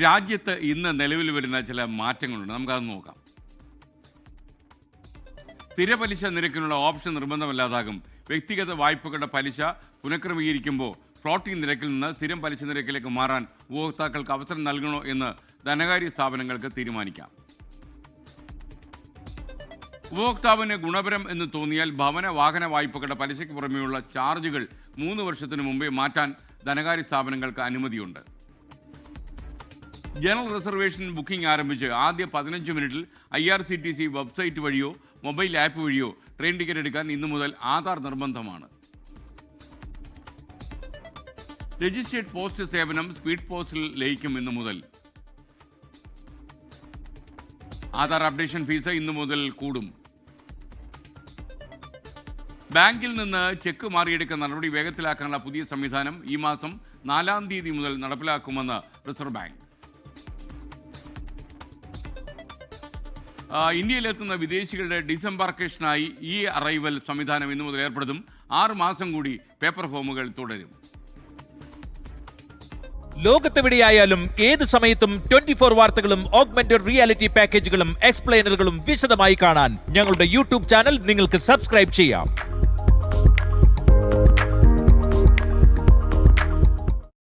രാജ്യത്ത് ഇന്ന് നിലവിൽ വരുന്ന ചില മാറ്റങ്ങളുണ്ട്. നമുക്കത് നോക്കാം. സ്ഥിര പലിശ നിരക്കിനുള്ള ഓപ്ഷൻ നിർബന്ധമല്ലാതാകും. വ്യക്തിഗത വായ്പകളുടെ പലിശ പുനഃക്രമീകരിക്കുമ്പോൾ ഫ്ലോട്ടിംഗ് നിരക്കിൽ നിന്ന് സ്ഥിരം പലിശ നിരക്കിലേക്ക് മാറാൻ ഉപഭോക്താക്കൾക്ക് അവസരം നൽകണോ എന്ന് ധനകാര്യ സ്ഥാപനങ്ങൾക്ക് തീരുമാനിക്കാം. ഉപഭോക്താവിന് ഗുണപരം എന്ന് തോന്നിയാൽ ഭവന വാഹന വായ്പകളുടെ പലിശയ്ക്ക് പുറമെയുള്ള ചാർജുകൾ 3 വർഷത്തിനു മുമ്പേ മാറ്റാൻ ധനകാര്യ സ്ഥാപനങ്ങൾക്ക് അനുമതിയുണ്ട്. ജനറൽ റിസർവേഷൻ ബുക്കിംഗ് ആരംഭിച്ച് ആദ്യ 15 മിനിറ്റിൽ IRCTC വെബ്സൈറ്റ് വഴിയോ മൊബൈൽ ആപ്പ് വഴിയോ ട്രെയിൻ ടിക്കറ്റ് എടുക്കാൻ ഇന്നു മുതൽ ആധാർ നിർബന്ധമാണ്. രജിസ്റ്റേർഡ് പോസ്റ്റ് സേവനം സ്പീഡ് പോസ്റ്റിൽ ലയിക്കും ഇന്നു മുതൽ. ആധാർ അപ്ഡേഷൻ ഫീസ് ഇന്നു മുതൽ കൂടും. ബാങ്കിൽ നിന്ന് ചെക്ക് മാറിയെടുക്കുന്ന നടപടി വേഗത്തിലാക്കാനുള്ള പുതിയ സംവിധാനം ഈ മാസം 4-ാം തീയതി മുതൽ നടപ്പിലാക്കുമെന്ന് റിസർവ് ബാങ്ക്. ഇന്ത്യയിലെത്തുന്ന വിദേശികളുടെ ഡിസംബാർക്കേഷനായി ഈ അറൈവൽ സംവിധാനം ഇന്നു മുതൽ ഏർപ്പെടുത്തും. 6 മാസം കൂടി പേപ്പർ ഫോമുകൾ തുടരും. ലോകത്തെവിടെയായാലും ഏത് സമയത്തും 24 വാർത്തകളും ഓഗ്മെന്റഡ് റിയാലിറ്റി പാക്കേജുകളും എക്സ്പ്ലെയിനറുകളും വിശദമായി കാണാൻ ഞങ്ങളുടെ യൂട്യൂബ് ചാനൽ നിങ്ങൾക്ക് സബ്സ്ക്രൈബ് ചെയ്യാം.